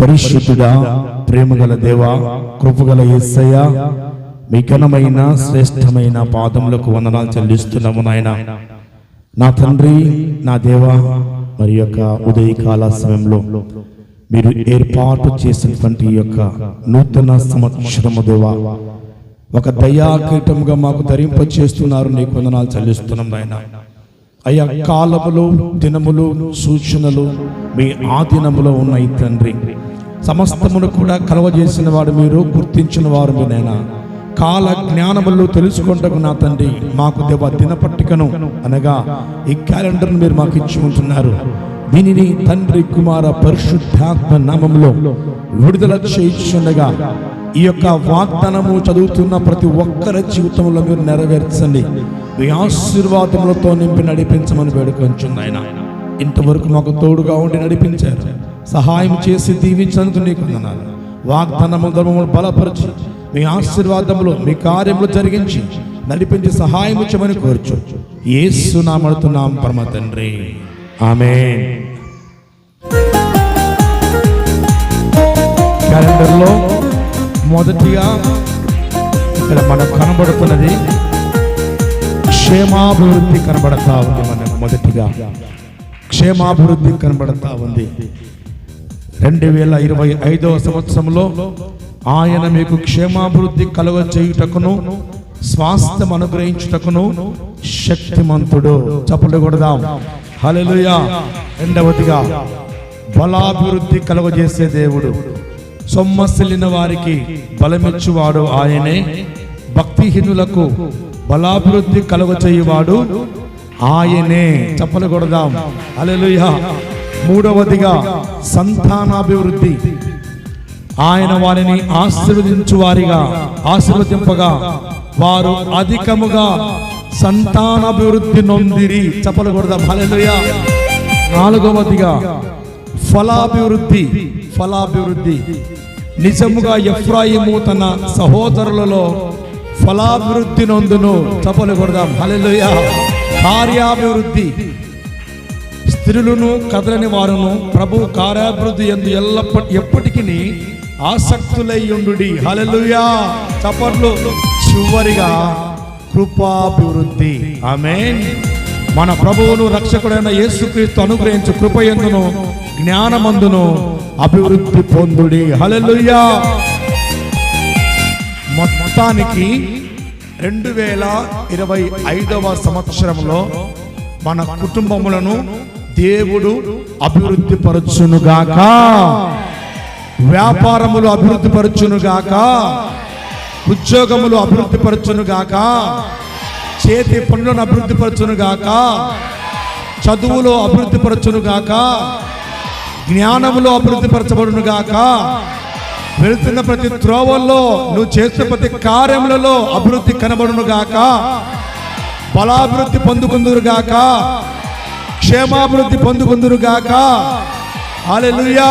పరిశుద్ధుడా, ప్రేమగల దేవా, కృపగల యేసయ్య, మీ ఘనమైన శ్రేష్టమైన పాదములకు వందనాలు చెల్లిస్తున్నాము నాయన. నా తండ్రి, నా దేవా, మరి యొక్క ఉదయకాల సమయంలో మీరు ఏర్పాటు చేసినటువంటి యొక్క నూతన సంవత్సరము దేవా, ఒక దయాకీటముగా మాకు ధరింప చేస్తున్నారు. నీకు వందనాలు చెల్లిస్తున్నాం నాయన. అయ్యా, కాలములు, దినములు, సూచనలు మీ ఆధీనములో ఉన్నాయి తండ్రి. సమస్తమును కూడా కలవజేసిన వాడు మీరు, గుర్తించిన వారు మీనైనా. కాల జ్ఞానములు తెలుసుకుంటకు నా తండ్రి మాకు దేవ దినపట్టికను అనగా ఈ క్యాలెండర్ను మీరు మాకు ఇచ్చి ఉంటున్నారు. దీనిని తండ్రి, కుమార, పరిశుద్ధాత్మ నామములో విడుదల చేయించుండగా ఈ యొక్క వాగ్దానము చదువుతున్న ప్రతి ఒక్కరి జీవితంలో మీరు నెరవేర్చండి. మీ ఆశీర్వాదములతో నింపి నడిపించమని వేడుకొంచున్నాయన. ఇంతవరకు మాకు తోడుగా ఉండి నడిపించారు. సహాయం చేసి దీవించినందుకు నీకు వందనాలు. వాగ్దానము ధర్మములు బలపరిచి మీ ఆశీర్వాదములు, మీ కార్యములు జరిగించి నడిపించి సహాయం చేయమని కోరుచు యేసు నామమున పరమ తండ్రి, ఆమేన్. క్యాలెండర్లో మొదటిగా ఇక్కడ మనకు కనబడుతున్నది క్షేమాభివృద్ధి కనబడతా ఉంది. మనకు మొదటిగా క్షేమాభివృద్ధి కనబడతా ఉంది. 2025వ సంవత్సరంలో ఆయన మీకు క్షేమాభివృద్ధి కలుగ చేయుటకును స్వాస్థ్యం అనుగ్రహించుటకును శక్తిమంతుడు. చప్పట్లు కొడదాం, హల్లెలూయా. రెండవదిగా బలాభివృద్ధి కలుగజేసే దేవుడు. సొమ్మసిల్లిన వారికి బలమిచ్చువాడు ఆయనే. భక్తిహీనులకు బలాభివృద్ధి కలుగచేయువాడు ఆయనే. చప్పట్లు కొడదాం, హల్లెలూయా. మూడవదిగా సంతానాభివృద్ధి. ఆయన వారిని ఆశీర్వదింపగా వారు అధికముగా సంతానాభివృద్ధి నొందిరి. చప్పట్లు కొడదాం, హల్లెలూయా. నాలుగవదిగా ఫలాభివృద్ధి. నిజముగా ఎఫ్రాయిము తన సహోదరులలో ఫలాభివృద్ధి నొందును. చప్పట్లు కొడదాం, హల్లెలూయా. కార్యాభివృద్ధి. స్త్రీలను కదలని వారును ప్రభు కార్యాభివృద్ధి యందు ఎప్పటికీ ఆసక్తులయ్యుండుడి. హల్లెలూయా, చప్పట్లు. చివరిగా కృపాభివృద్ధి. ఆమేన్. మన ప్రభువును రక్షకుడైన యేసుక్రీస్తు అనుగ్రహించు కృపయందును జ్ఞానమందును అభివృద్ధి పొందుడి. హల్లెలూయా. మొత్తానికి 2025వ సంవత్సరంలో మన కుటుంబములను దేవుడు అభివృద్ధి పరచునుగాక. వ్యాపారములు అభివృద్ధి పరచునుగాక. ఉద్యోగములు అభివృద్ధి పరచునుగాక. చేతి పనులను అభివృద్ధి పరచునుగాక. చదువులో అభివృద్ధి పరచునుగాక. జ్ఞానములో అభివృద్ధి పరచబడునుగాక. వెళ్తున్న ప్రతి త్రోవల్లో, నువ్వు చేస్తున్న ప్రతి కార్యములలో అభివృద్ధి కనబడునుగాక. బలాభివృద్ధి పొందుకుందురుగాక. క్షేమాభివృద్ధి పొందుకుందురుగాక. హల్లెలూయా.